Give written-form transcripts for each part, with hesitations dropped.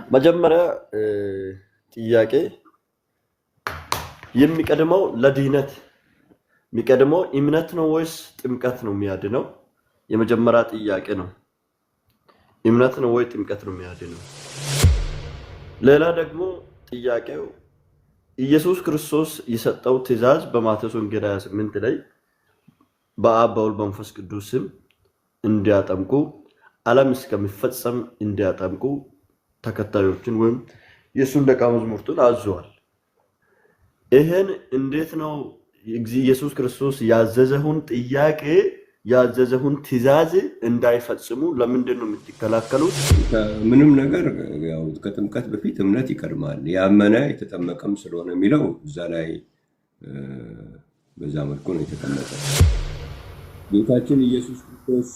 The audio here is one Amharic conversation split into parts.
መጀመሪያ ጥያቄ የሚቀድመው ለድህነት የሚቀድመው እምነት ነው ወይስ ጥምቀት ነው የሚያድነው? የመጀመሪያ ጥያቄ ነው። እምነት ነው ወይ ጥምቀት ነው የሚያድነው? ሌላ ደግሞ ጥያቄው ኢየሱስ ክርስቶስ የሰጠው ትእዛዝ በማቴዎስ ወንጌል 28 ላይ በአብ በወልድ በመንፈስ ቅዱስ ስም እንዲያጠምቁ ዓለም እስከሚፈጸም እንዲያጠምቁ ተከታዮችን ወይም የሱን ደቀ መዛሙርቱን አዟል። ይሄን እንዴት ነው ኢየሱስ ክርስቶስ ያዘዘውን ጥያቄ ያዘዘውን ትእዛዝ እንዳይፈጽሙ ለምንድን ነው የምትከላከሉት? ምንም ነገር ያው ከጥምቀት በፊት እምነት ይቀድማል። ያመነ የተጠመቀም ስለሆነ የሚለው እዛ ላይ በዛ መልኩ ነው የተቀመጠው። ጌታችን ኢየሱስ ክርስቶስ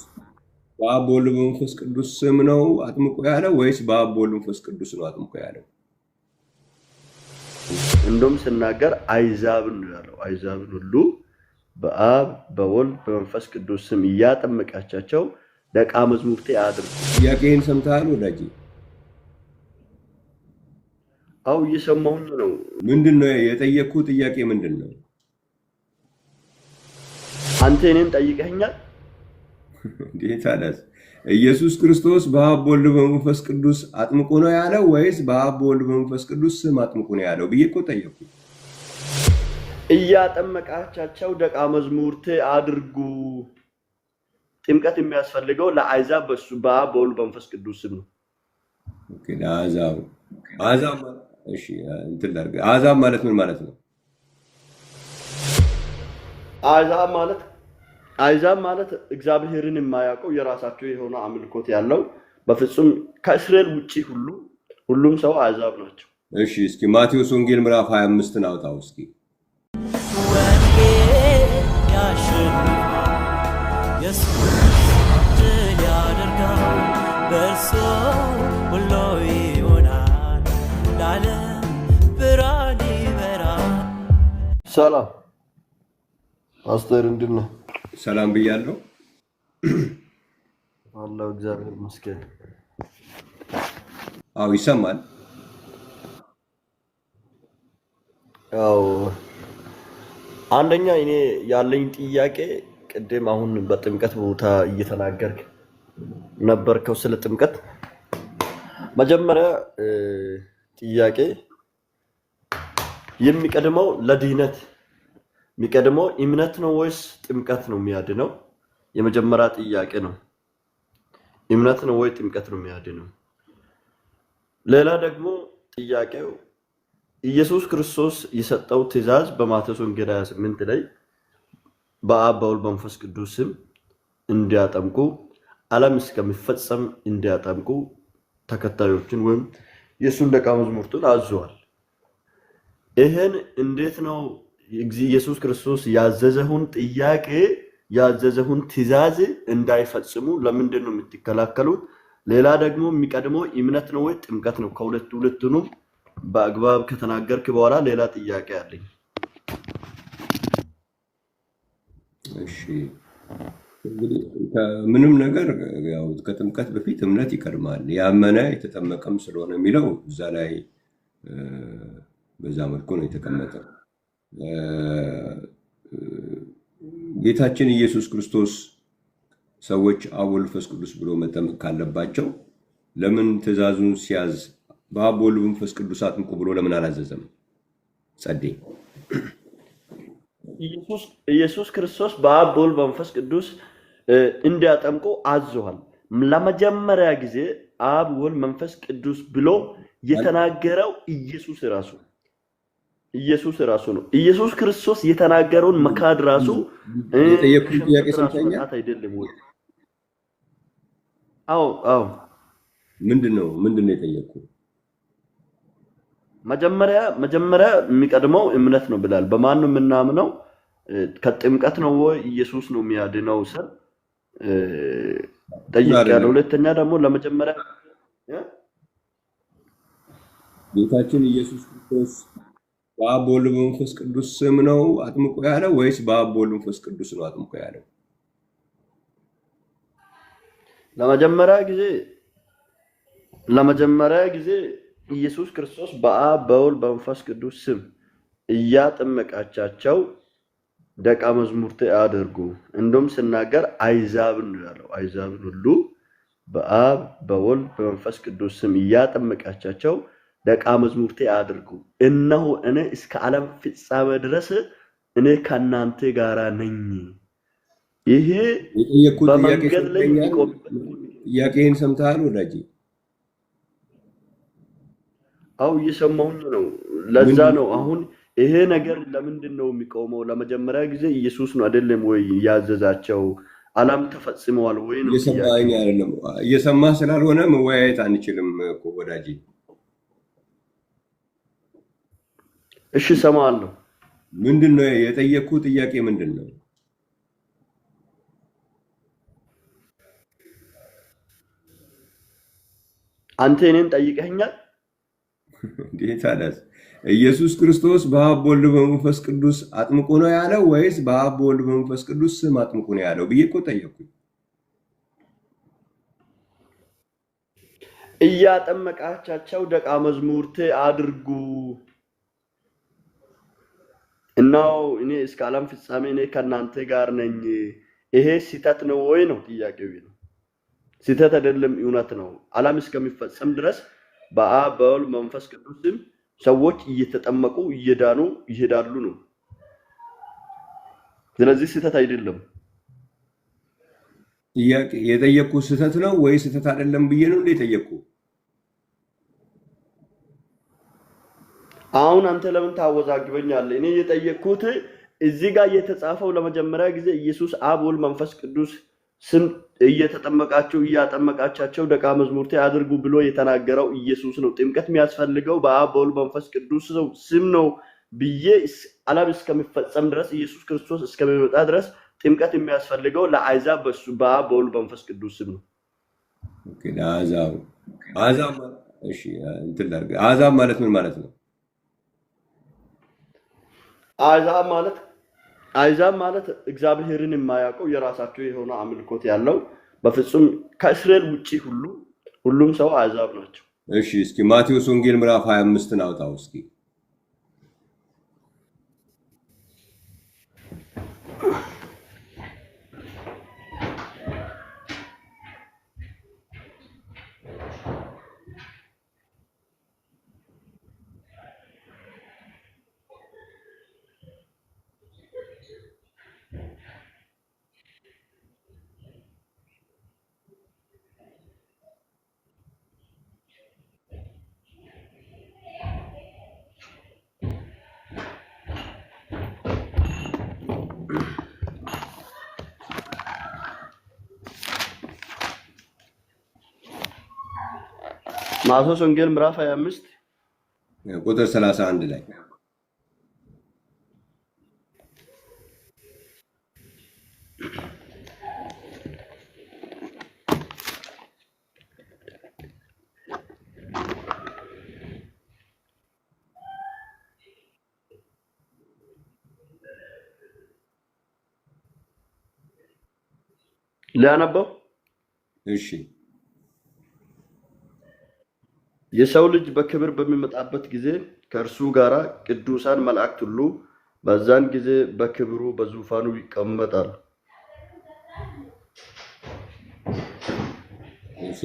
በአብ በወልድ በመንፈስ ቅዱስ ስም ነው አጥምቆ ያለው ወይስ በአብ በወልድ በመንፈስ ቅዱስ ነው አጥምቆ ያለው? እንደውም ስናገር አይዛብን ነው ያለው። አይዛብን ሁሉ በአብ በወልድ በመንፈስ ቅዱስ ስም እያጠመቃቸው ደቀ መዛሙርቴ አድርጉ። ጥያቄን ሰምተሃል ወዳጄ? አው እየሰማሁኝ ነው። ምንድነው የጠየቅኩት? ጥያቄ ምንድነው? አንተ እኔን ጠይቀኸኛል? እንዴት አላስ ኢየሱስ ክርስቶስ በአብ በወልድ በመንፈስ ቅዱስ አጥምቆ ነው ያለው ወይስ በአብ በወልድ በመንፈስ ቅዱስ ስም አጥምቆ ነው ያለው ብዬ እኮ ጠየቅኩ። እያጠመቃቸው ደቀ መዛሙርቴ አድርጉ። ጥምቀት የሚያስፈልገው ለአሕዛብ በሱ በአብ በወልድ በመንፈስ ቅዱስ ስም ነው። ኦኬ አሕዛብ እሺ እንትን ላድርግ። አሕዛብ ማለት ምን ማለት ነው? አሕዛብ ማለት እግዚአብሔርን የማያውቀው የራሳቸው የሆነ አምልኮት ያለው በፍጹም ከእስራኤል ውጪ ሁሉም ሰው አሕዛብ ናቸው። እሺ እስኪ ማቴዎስ ወንጌል ምዕራፍ 25ን አውጣው እስኪ። ወንጌል ያሸንፋል፣ ኢየሱስ ድል ያደርጋል፣ በእርሱ ሁሉ ይሆናል፣ ለዓለም ብርሃን ይበራል። ሰላም ፓስተር፣ እንዴት ነህ? ሰላም ብያለሁ። አላህ እግዚአብሔር ይመስገን። አዎ ይሰማል። ያው አንደኛ እኔ ያለኝ ጥያቄ ቅድም አሁን በጥምቀት ቦታ እየተናገርክ ነበርከው ስለ ጥምቀት። መጀመሪያ ጥያቄ የሚቀድመው ለድህነት የሚቀድመው እምነት ነው ወይስ ጥምቀት ነው የሚያድነው? የመጀመሪያ ጥያቄ ነው። እምነት ነው ወይ ጥምቀት ነው የሚያድነው? ሌላ ደግሞ ጥያቄው ኢየሱስ ክርስቶስ የሰጠው ትእዛዝ በማቴዎስ ወንጌል 28 ላይ በአብ በወልድ በመንፈስ ቅዱስ ስም እንዲያጠምቁ ዓለም እስከሚፈጸም እንዲያጠምቁ ተከታዮችን ወይም የሱን ደቀ መዛሙርቱን አዟል። ይሄን እንዴት ነው ኢየሱስ ክርስቶስ ያዘዘውን ጥያቄ ያዘዘውን ትእዛዝ እንዳይፈጽሙ ለምንድን ነው የምትከላከሉት? ሌላ ደግሞ የሚቀድመው እምነት ነው ወይ ጥምቀት ነው? ሁለቱንም በአግባብ ከተናገርክ በኋላ ሌላ ጥያቄ አለኝ። እሺ እንግዲህ ምንም ነገር ያው ከጥምቀት በፊት እምነት ይቀድማል። ያመነ የተጠመቀም ስለሆነ የሚለው እዛ ላይ በዛ መልኩ ነው የተቀመጠው። ጌታችን ኢየሱስ ክርስቶስ ሰዎች አብ ወልድ መንፈስ ቅዱስ ብሎ መጠመቅ ካለባቸው ለምን ትእዛዙን ሲያዝ በአብ ወልድ መንፈስ ቅዱስ አጥምቁ ብሎ ለምን አላዘዘም? ጸዴ ኢየሱስ ክርስቶስ በአብ ወልድ መንፈስ ቅዱስ እንዲያጠምቁ አዟል። ለመጀመሪያ ጊዜ አብ ወልድ መንፈስ ቅዱስ ብሎ የተናገረው ኢየሱስ ራሱ ነው። ኢየሱስ ክርስቶስ የተናገረውን መካድ ራሱ የጠየቁት ጥያቄ ሰምተኛል አይደለም ወይ? አዎ ምንድነው የጠየቁት? መጀመሪያ የሚቀድመው እምነት ነው ብላል። በማን ነው የምናምነው? ከጥምቀት ነው ወይ ኢየሱስ ነው የሚያድነው ስል ጠይቄያለሁ። ሁለተኛ ደግሞ ለመጀመሪያ ጌታችን ኢየሱስ ክርስቶስ በአብ በወልድ በመንፈስ ቅዱስ ስም ነው አጥምቆ ያለው ወይስ በአብ በወልድ በመንፈስ ቅዱስ ነው አጥምቆ ያለው? ለመጀመሪያ ጊዜ ለመጀመሪያ ጊዜ ኢየሱስ ክርስቶስ በአብ በወልድ በመንፈስ ቅዱስ ስም እያጠመቃቻቸው ደቀ መዝሙርቴ አድርጉ። እንደውም ሲናገር አይዛብን ነው ያለው። አይዛብን ሁሉ በአብ በወልድ በመንፈስ ቅዱስ ስም እያጠመቃቻቸው ደቀ መዝሙርቴ አድርጉ። እነሆ እኔ እስከ ዓለም ፍጻሜ ድረስ እኔ ከእናንተ ጋር ነኝ። ይሄ በመንገድ ላይ የሚቆምበት ጥያቄን ሰምተሃል ወዳጄ? አው እየሰማሁኝ ነው። ለዛ ነው አሁን ይሄ ነገር ለምንድን ነው የሚቆመው? ለመጀመሪያ ጊዜ ኢየሱስ ነው አይደለም ወይ ያዘዛቸው? ዓለም ተፈጽመዋል ወይ ነው? እየሰማኸኝ አይደለም? እየሰማህ ስላልሆነ መወያየት አንችልም እኮ ወዳጄ። እሺ እሰማለሁ። ምንድን ነው የጠየቅኩህ ጥያቄ ምንድን ነው? አንተ እኔን ጠይቀኸኛል? እንዴት አላስ ኢየሱስ ክርስቶስ በአብ በወልድ በመንፈስ ቅዱስ አጥምቆ ነው ያለው ወይስ በአብ በወልድ በመንፈስ ቅዱስ ስም አጥምቆ ነው ያለው ብዬ እኮ ጠየቅኩኝ። እያጠመቃቻቸው ደቀ መዝሙርቴ አድርጉ። እናው እኔ እስከ ዓለም ፍጻሜ እኔ ከእናንተ ጋር ነኝ። ይሄ ስህተት ነው ወይ ነው ጥያቄው? ነው ስህተት አይደለም፣ እውነት ነው። ዓለም እስከሚፈጸም ድረስ በአብ በወልድ በመንፈስ ቅዱስ ስም ሰዎች እየተጠመቁ እየዳኑ ይሄዳሉ ነው። ስለዚህ ስህተት አይደለም። ጥያቄ የጠየቅኩ ስህተት ነው ወይ ስህተት አይደለም ብዬ ነው እንደ የጠየቅኩ። አሁን አንተ ለምን ታወዛግበኛለህ? እኔ የጠየቅኩት እዚህ ጋር የተጻፈው ለመጀመሪያ ጊዜ ኢየሱስ አብ ወልድ መንፈስ ቅዱስ ስም እየተጠመቃቸው እያጠመቃቻቸው ደቀ መዝሙርቴ አድርጉ ብሎ የተናገረው ኢየሱስ ነው። ጥምቀት የሚያስፈልገው በአብ በወልድ መንፈስ ቅዱስ ስም ነው ብዬ ዓለም እስከሚፈጸም ድረስ ኢየሱስ ክርስቶስ እስከሚመጣ ድረስ ጥምቀት የሚያስፈልገው ለአሕዛብ በሱ በአብ በወልድ መንፈስ ቅዱስ ስም ነው። ኦኬ አሕዛብ ማለት ምን ማለት ነው? አሕዛብ ማለት እግዚአብሔርን የማያውቀው የራሳቸው የሆነ አምልኮት ያለው በፍጹም ከእስራኤል ውጪ ሁሉም ሰው አሕዛብ ናቸው። እሺ እስኪ ማቴዎስ ወንጌል ምዕራፍ 25ን አውጣው እስኪ። ማቴዎስ ወንጌል ምዕራፍ 25 ቁጥር 31 ላይ ሊያነበው እሺ የሰው ልጅ በክብር በሚመጣበት ጊዜ ከእርሱ ጋር ቅዱሳን መላእክት ሁሉ በዛን ጊዜ በክብሩ በዙፋኑ ይቀመጣል። እሺ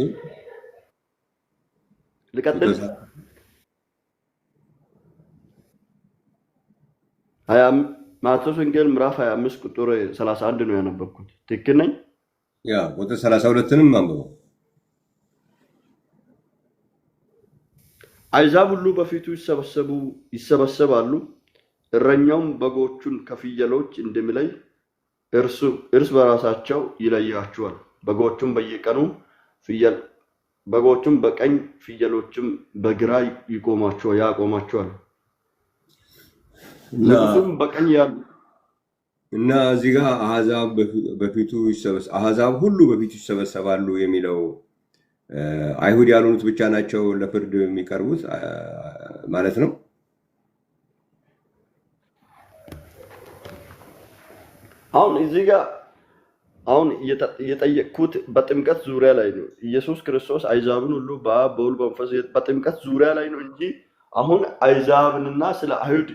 ልቀጥል። ማቴዎስ ወንጌል ምዕራፍ 25 ቁጥር 31 ነው ያነበብኩት። ትክክል ነኝ? ያ ቁጥር 32ንም አንብበው። አሕዛብ ሁሉ በፊቱ ይሰበሰባሉ፣ እረኛውም በጎቹን ከፍየሎች እንደሚለይ እርስ በራሳቸው ይለያቸዋል። በጎቹም በቀኝ ፍየሎችም በግራ ያቆማቸዋል። ንጉሡም በቀኝ ያሉ እና እዚህ ጋር አሕዛብ ሁሉ በፊቱ ይሰበሰባሉ የሚለው አይሁድ ያልሆኑት ብቻ ናቸው ለፍርድ የሚቀርቡት ማለት ነው። አሁን እዚህ ጋር አሁን የጠየቅኩት በጥምቀት ዙሪያ ላይ ነው። ኢየሱስ ክርስቶስ አይዛብን ሁሉ በአብ በወልድ በመንፈስ በጥምቀት ዙሪያ ላይ ነው እንጂ አሁን አይዛብንና ስለ አይሁድ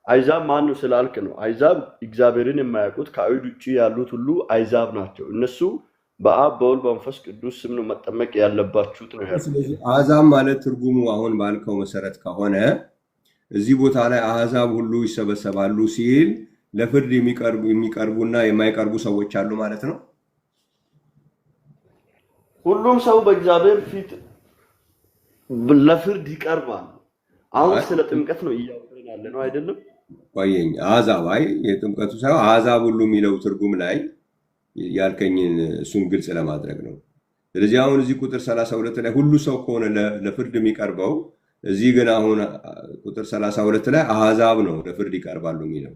አይዛብ ማን ነው ስላልክ ነው። አይዛብ እግዚአብሔርን የማያውቁት ከአይሁድ ውጭ ያሉት ሁሉ አይዛብ ናቸው። እነሱ በአብ በወልድ በመንፈስ ቅዱስ ስም ነው መጠመቅ ያለባችሁት ነው ያሉት። ስለዚህ አሕዛብ ማለት ትርጉሙ አሁን ባልከው መሰረት ከሆነ እዚህ ቦታ ላይ አሕዛብ ሁሉ ይሰበሰባሉ ሲል ለፍርድ የሚቀርቡና የማይቀርቡ ሰዎች አሉ ማለት ነው። ሁሉም ሰው በእግዚአብሔር ፊት ለፍርድ ይቀርባል። አሁን ስለ ጥምቀት ነው እያወራን ያለ ነው አይደለም? ቆየኝ አሕዛብ አይ የጥምቀቱ ሳይሆን አሕዛብ ሁሉ የሚለው ትርጉም ላይ ያልከኝን እሱን ግልጽ ለማድረግ ነው። ስለዚህ አሁን እዚህ ቁጥር 32 ላይ ሁሉ ሰው ከሆነ ለፍርድ የሚቀርበው እዚህ ግን አሁን ቁጥር 32 ላይ አሕዛብ ነው ለፍርድ ይቀርባሉ የሚለው።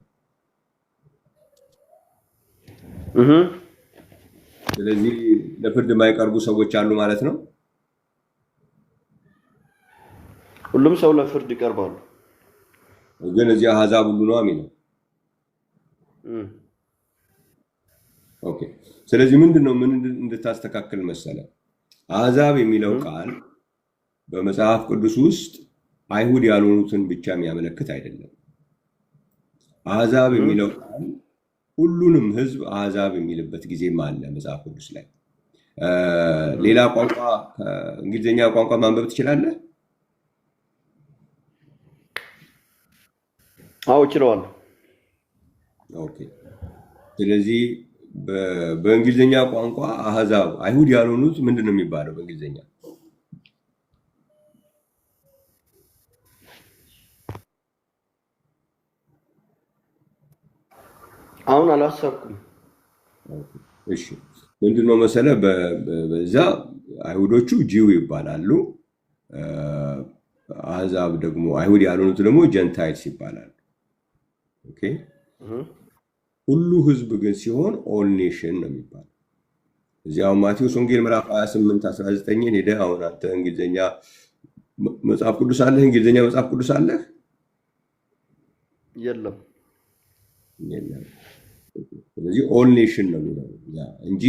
ስለዚህ ለፍርድ የማይቀርቡ ሰዎች አሉ ማለት ነው። ሁሉም ሰው ለፍርድ ይቀርባሉ። ግን እዚህ አሕዛብ ሁሉ ነው የሚለው። ኦኬ። ስለዚህ ምንድነው ምን እንድታስተካክል መሰለ አሕዛብ የሚለው ቃል በመጽሐፍ ቅዱስ ውስጥ አይሁድ ያልሆኑትን ብቻ የሚያመለክት አይደለም። አሕዛብ የሚለው ቃል ሁሉንም ሕዝብ አሕዛብ የሚልበት ጊዜም አለ መጽሐፍ ቅዱስ ላይ። ሌላ ቋንቋ እንግሊዝኛ ቋንቋ ማንበብ ትችላለህ? አዎ እችላለሁ። ኦኬ። ስለዚህ በእንግሊዝኛ ቋንቋ አሕዛብ አይሁድ ያልሆኑት ምንድን ነው የሚባለው በእንግሊዝኛ? አሁን አላሰብኩም። እሺ ምንድነው መሰለ በዛ አይሁዶቹ ጂው ይባላሉ። አሕዛብ ደግሞ አይሁድ ያልሆኑት ደግሞ ጀንታይልስ ይባላሉ። ኦኬ። ሁሉ ህዝብ ግን ሲሆን ኦል ኔሽን ነው የሚባለው። እዚያው ማቴዎስ ወንጌል ምዕራፍ 28 19 ሄደህ አሁን አንተ እንግሊዝኛ መጽሐፍ ቅዱስ አለህ? እንግሊዝኛ መጽሐፍ ቅዱስ አለህ? የለም። ስለዚህ ኦል ኔሽን ነው የሚለው እንጂ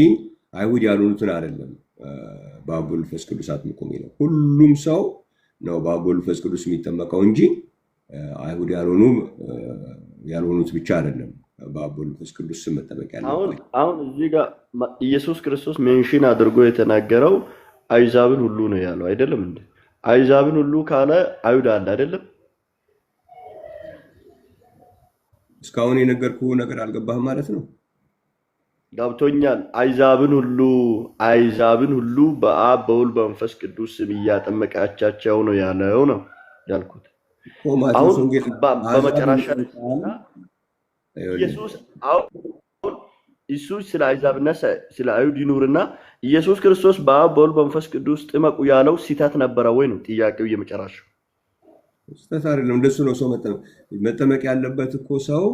አይሁድ ያልሆኑትን አይደለም። በአብ ወልድ መንፈስ ቅዱስ አጥምቁ የሚለው ሁሉም ሰው ነው በአብ ወልድ መንፈስ ቅዱስ የሚጠመቀው እንጂ አይሁድ ያልሆኑት ብቻ አይደለም። በአብ ወልድ መንፈስ ቅዱስ ስም መጠመቅ ያለበት። አሁን እዚህ ጋር ኢየሱስ ክርስቶስ ሜንሽን አድርጎ የተናገረው አይዛብን ሁሉ ነው ያለው አይደለም እንዴ? አይዛብን ሁሉ ካለ አይሁድ አለ አይደለም? እስካሁን የነገርኩህ ነገር አልገባህም ማለት ነው? ገብቶኛል። አይዛብን ሁሉ በአብ በወልድ በመንፈስ ቅዱስ ስም እያጠመቃቻቸው ነው ያለው ነው ያልኩት። አሁን በመጨረሻ ኢየሱስ ስለ አይዛብና ስለ አይሁድ ይኑርና ኢየሱስ ክርስቶስ በአብ በወልድ በመንፈስ ቅዱስ ጥመቁ ያለው ሲታት ነበረ ወይ ነው ጥያቄው። የመጨረሻው ስህተት አይደለም። እንደሱ ነው ሰው መጠመቅ ያለበት እኮ ሰው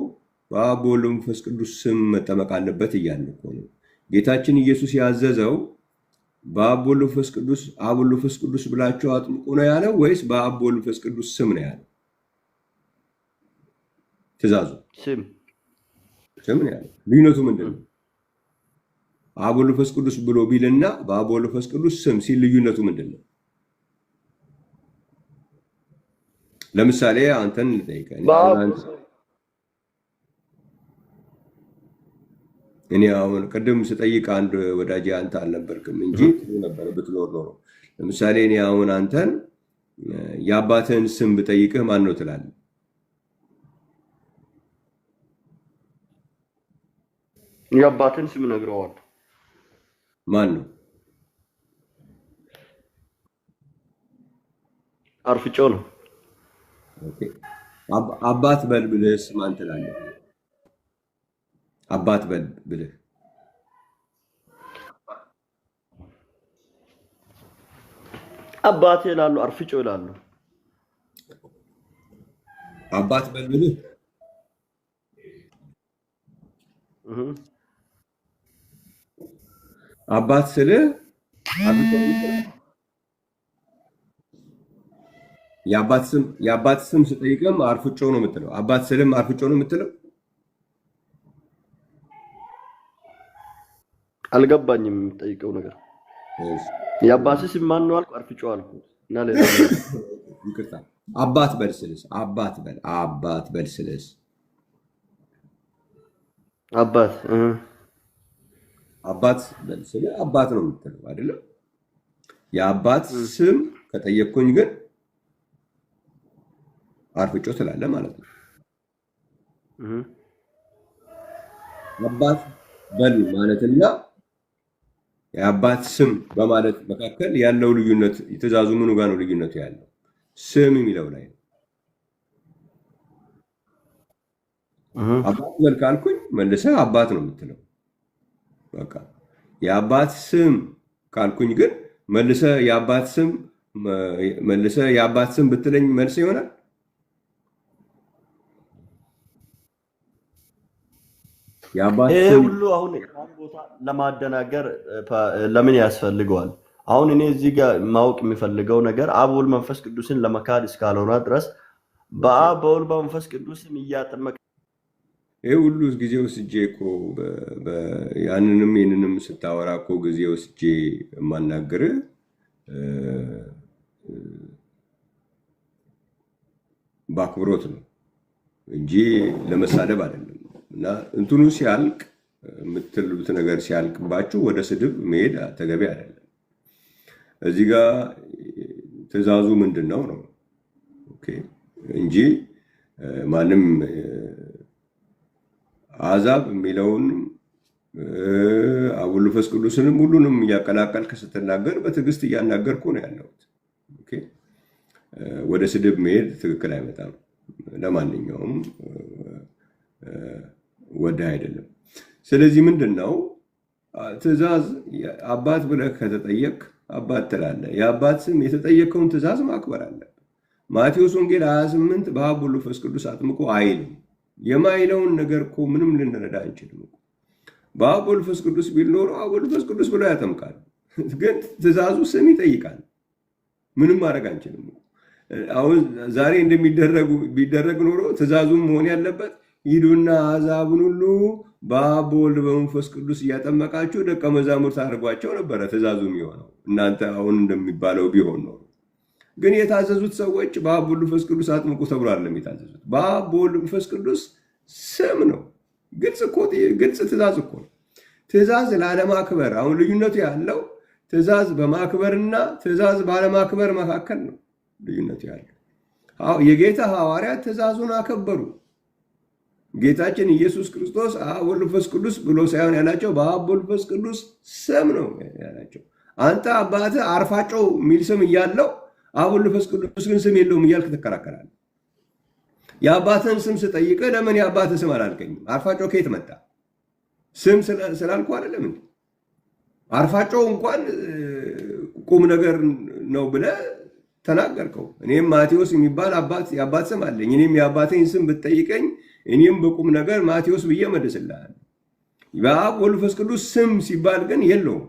በአብ በወልድ በመንፈስ ቅዱስ ስም መጠመቅ አለበት እያለ እኮ ነው ጌታችን ኢየሱስ ያዘዘው። በአብ በወልድ በመንፈስ ቅዱስ አብ ወልድ መንፈስ ቅዱስ ብላችሁ አጥምቁ ነው ያለው ወይስ በአብ በወልድ መንፈስ ቅዱስ ስም ነው ያለው? ትእዛዙ ስም ነው ያለው። ልዩነቱ ምንድን ነው? አብ ወልድ መንፈስ ቅዱስ ብሎ ቢልና በአብ ወልድ መንፈስ ቅዱስ ስም ሲል ልዩነቱ ምንድን ነው? ለምሳሌ አንተን ልጠይቅህ። እኔ አሁን ቅድም ስጠይቅ አንድ ወዳጅ አንተ አልነበርክም እንጂ ነበር ብትኖር ኖሮ። ለምሳሌ እኔ አሁን አንተን የአባትህን ስም ብጠይቅህ ማን ነው ትላለህ? የአባትህን ስም እነግረዋለሁ። ማን ነው? አርፍጮ ነው። አባት በል ብልህስ ማን ትላለህ? አባት በል ብልህ አባቴ ይላሉ፣ አርፍጮ ይላሉ። አባት በል ብልህ አባት ስልህ የአባት ስም ስጠይቅም አርፍጮ ነው የምትለው። አባት ስልም አርፍጮ ነው የምትለው። አልገባኝም የምጠይቀው ነገር። እሺ የአባትህ ስም ማን ነው አልኩ፣ አርፍጮ አልኩ እና ሌላ ይቅርታ። አባት በልስልስ አባት በልስልስ አባት አባት በልስል አባት ነው የምትለው አይደለም? የአባት ስም ከጠየቅኩኝ ግን አርፍጮ ትላለህ ማለት ነው። አባት በል ማለትና የአባት ስም በማለት መካከል ያለው ልዩነት ትእዛዙ ምኑ ጋር ነው ልዩነቱ ያለው? ስም የሚለው ላይ ነው። አባት በል ካልኩኝ መልሰህ አባት ነው የምትለው። በቃ የአባት ስም ካልኩኝ ግን መልሰህ የአባት ስም ብትለኝ መልስ ይሆናል። ይሄ ሁሉ አሁን ቦታ ለማደናገር ለምን ያስፈልገዋል? አሁን እኔ እዚህ ጋር ማወቅ የሚፈልገው ነገር አብ ወልድ መንፈስ ቅዱስን ለመካድ እስካልሆነ ድረስ በአብ በወልድ በመንፈስ ቅዱስም እያጠመቀ ይሄ ሁሉ ጊዜ ወስጄ እኮ ያንንም ይህንንም ስታወራ እኮ ጊዜ ወስጄ የማናገር በአክብሮት ነው እንጂ ለመሳደብ አይደለም። እና እንትኑ ሲያልቅ የምትሉት ነገር ሲያልቅባችሁ ወደ ስድብ መሄድ ተገቢ አይደለም። እዚህ ጋር ትእዛዙ ምንድን ነው ነው እንጂ ማንም አሕዛብ የሚለውን አብ ወልድ መንፈስ ቅዱስንም ሁሉንም እያቀላቀልክ ስትናገር በትዕግስት እያናገርኩ ነው ያለሁት። ወደ ስድብ መሄድ ትክክል አይመጣም። ለማንኛውም ወደ አይደለም። ስለዚህ ምንድነው ትእዛዝ? አባት ብለህ ከተጠየቅ አባት ትላለህ። የአባት ስም የተጠየቀውን ትእዛዝ ማክበር አለ። ማቴዎስ ወንጌል 28 በአብ ወልድ መንፈስ ቅዱስ አጥምቆ አይልም። የማይለውን ነገር እኮ ምንም ልንረዳ አንችልም። በአብ ወልድ መንፈስ ቅዱስ ቢል ኖሮ አብ ወልድ መንፈስ ቅዱስ ብሎ ያጠምቃል። ግን ትእዛዙ ስም ይጠይቃል። ምንም ማድረግ አንችልም። አሁን ዛሬ ቢደረግ ኖሮ ትእዛዙም መሆን ያለበት ሂዱና አሕዛብን ሁሉ በአብ በወልድ በመንፈስ ቅዱስ እያጠመቃችሁ ደቀ መዛሙርት አድርጓቸው ነበረ ትእዛዙ የሚሆነው። እናንተ አሁን እንደሚባለው ቢሆን ነው። ግን የታዘዙት ሰዎች በአብ በወልድ መንፈስ ቅዱስ አጥምቁ ተብሎ አይደለም የታዘዙት። በአብ በወልድ መንፈስ ቅዱስ ስም ነው። ግልጽ ትእዛዝ እኮ ነው። ትእዛዝ ላለማክበር አሁን ልዩነቱ ያለው ትእዛዝ በማክበርና ትእዛዝ ባለማክበር መካከል ነው ልዩነቱ ያለው። የጌታ ሐዋርያት ትእዛዙን አከበሩ። ጌታችን ኢየሱስ ክርስቶስ አብ ወልድ መንፈስ ቅዱስ ብሎ ሳይሆን ያላቸው በአብ ወልድ መንፈስ ቅዱስ ስም ነው ያላቸው። አንተ አባትህ አርፋጮው የሚል ስም እያለው አብ ወልድ መንፈስ ቅዱስ ግን ስም የለውም እያልክ ትከራከራለህ። የአባትህን ስም ስጠይቅህ ለምን የአባትህ ስም አላልከኝም? አርፋጮው ከየት መጣ? ስም ስላልኩ አይደለም እንዴ? አርፋጮው እንኳን ቁም ነገር ነው ብለህ ተናገርከው። እኔም ማቴዎስ የሚባል የአባት ስም አለኝ። እኔም የአባቴን ስም ብትጠይቀኝ እኔም በቁም ነገር ማቴዎስ ብዬ መልስልሃለሁ። በአብ ወልድ መንፈስ ቅዱስ ስም ሲባል ግን የለውም።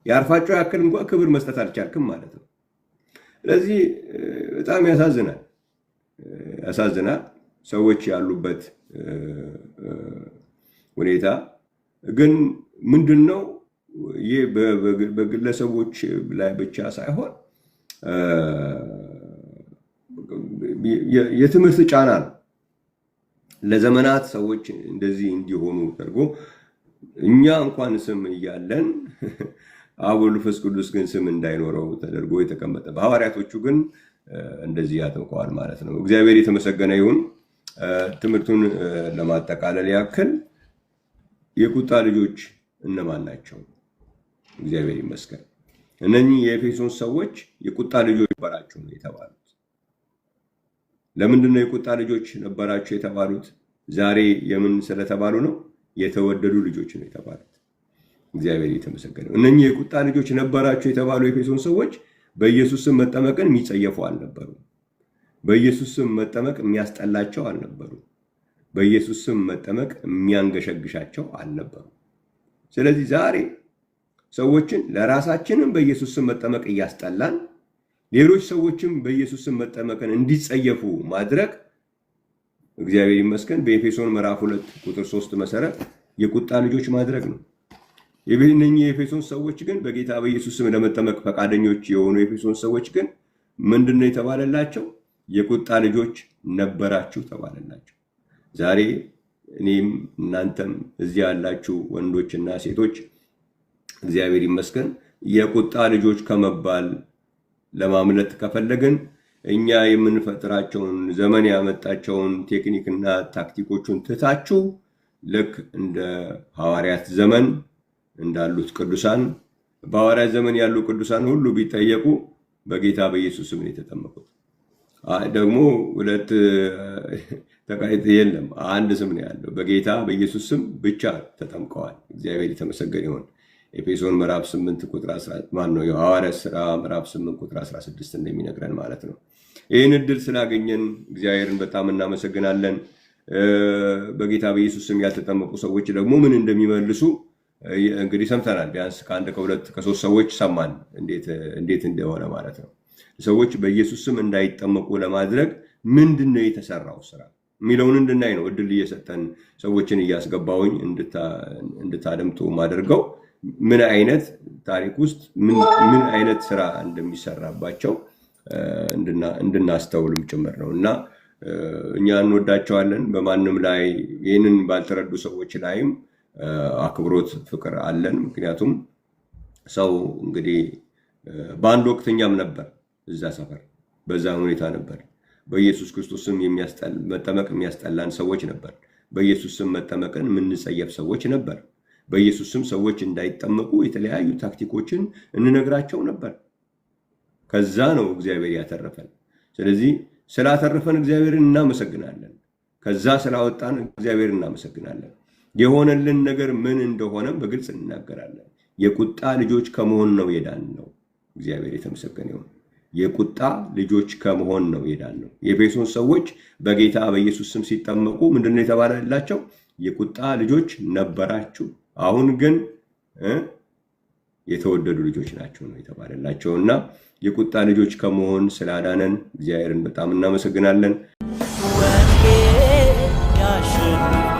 የአርፋጮው ያክል እንኳን ክብር መስጠት አልቻልክም ማለት ነው። ስለዚህ በጣም ያሳዝናል ሰዎች ያሉበት ሁኔታ። ግን ምንድነው ይህ በግለሰቦች ላይ ብቻ ሳይሆን የትምህርት ጫና ነው። ለዘመናት ሰዎች እንደዚህ እንዲሆኑ ተደርጎ እኛ እንኳን ስም እያለን አብ ወልድ መንፈስ ቅዱስ ግን ስም እንዳይኖረው ተደርጎ የተቀመጠ፣ በሐዋርያቶቹ ግን እንደዚህ ያጠምቀዋል ማለት ነው። እግዚአብሔር የተመሰገነ ይሁን። ትምህርቱን ለማጠቃለል ያክል የቁጣ ልጆች እነማን ናቸው? እግዚአብሔር ይመስገን። እነኚህ የኤፌሶን ሰዎች የቁጣ ልጆች ነበራቸው ነው የተባሉት። ለምንድን ነው የቁጣ ልጆች ነበራቸው የተባሉት? ዛሬ የምን ስለተባሉ ነው? የተወደዱ ልጆች ነው የተባሉት። እግዚአብሔር የተመሰገነ። እነኚህ የቁጣ ልጆች ነበራቸው የተባሉ የኤፌሶን ሰዎች በኢየሱስ ስም መጠመቅን የሚጸየፉ አልነበሩ። በኢየሱስ ስም መጠመቅ የሚያስጠላቸው አልነበሩ። በኢየሱስ ስም መጠመቅ የሚያንገሸግሻቸው አልነበሩ። ስለዚህ ዛሬ ሰዎችን ለራሳችንም በኢየሱስ ስም መጠመቅ እያስጠላን ሌሎች ሰዎችም በኢየሱስ ስም መጠመቅን እንዲጸየፉ ማድረግ እግዚአብሔር ይመስገን በኤፌሶን ምዕራፍ 2 ቁጥር 3 መሰረት የቁጣ ልጆች ማድረግ ነው። የቤነኝ የኤፌሶን ሰዎች ግን በጌታ በኢየሱስ ስም ለመጠመቅ ፈቃደኞች የሆኑ የኤፌሶን ሰዎች ግን ምንድነው የተባለላቸው? የቁጣ ልጆች ነበራችሁ ተባለላቸው። ዛሬ እኔም እናንተም እዚህ ያላችሁ ወንዶችና ሴቶች እግዚአብሔር ይመስገን የቁጣ ልጆች ከመባል ለማምለጥ ከፈለግን እኛ የምንፈጥራቸውን ዘመን ያመጣቸውን ቴክኒክና ታክቲኮችን ትታችሁ ልክ እንደ ሐዋርያት ዘመን እንዳሉት ቅዱሳን በሐዋርያት ዘመን ያሉ ቅዱሳን ሁሉ ቢጠየቁ በጌታ በኢየሱስ ስም የተጠመቁት ደግሞ ሁለት ተቃይተ የለም አንድ ስም ነው ያለው በጌታ በኢየሱስ ስም ብቻ ተጠምቀዋል። እግዚአብሔር የተመሰገነ ይሁን። ኤፌሶን ምዕራፍ 8 ቁጥር 10 ማን ነው የሐዋርያት ሥራ ምዕራፍ 8 ቁጥር 16 እንደሚነግረን ማለት ነው። ይህን እድል ስላገኘን እግዚአብሔርን በጣም እናመሰግናለን። በጌታ በኢየሱስ ስም ያልተጠመቁ ሰዎች ደግሞ ምን እንደሚመልሱ እንግዲህ ሰምተናል። ቢያንስ ከአንድ ከሁለት ከሶስት ሰዎች ሰማን እንዴት እንደሆነ ማለት ነው። ሰዎች በኢየሱስ ስም እንዳይጠመቁ ለማድረግ ምንድነው የተሰራው ስራ የሚለውን እንድናይ ነው እድል እየሰጠን ሰዎችን እያስገባውኝ እንድታደምጡ ማደርገው ምን አይነት ታሪክ ውስጥ ምን አይነት ስራ እንደሚሰራባቸው እንድናስተውልም ጭምር ነው እና እኛ እንወዳቸዋለን። በማንም ላይ ይህንን ባልተረዱ ሰዎች ላይም አክብሮት ፍቅር አለን። ምክንያቱም ሰው እንግዲህ በአንድ ወቅት እኛም ነበር እዛ ሰፈር በዛ ሁኔታ ነበር። በኢየሱስ ክርስቶስም መጠመቅ የሚያስጠላን ሰዎች ነበር። በኢየሱስ ስም መጠመቅን የምንጸየፍ ሰዎች ነበር። በኢየሱስ ስም ሰዎች እንዳይጠመቁ የተለያዩ ታክቲኮችን እንነግራቸው ነበር። ከዛ ነው እግዚአብሔር ያተረፈን። ስለዚህ ስላተረፈን እግዚአብሔርን እናመሰግናለን። ከዛ ስላወጣን እግዚአብሔርን እናመሰግናለን። የሆነልን ነገር ምን እንደሆነም በግልጽ እንናገራለን። የቁጣ ልጆች ከመሆን ነው የዳንነው። እግዚአብሔር የተመሰገነ ይሁን። የቁጣ ልጆች ከመሆን ነው የዳንነው። የኤፌሶን ሰዎች በጌታ በኢየሱስ ስም ሲጠመቁ ምንድነው የተባለላቸው? የቁጣ ልጆች ነበራችሁ፣ አሁን ግን የተወደዱ ልጆች ናቸው ነው የተባለላቸውና የቁጣ ልጆች ከመሆን ስላዳነን እግዚአብሔርን በጣም እናመሰግናለን። ወንጌል ያሸንፋል።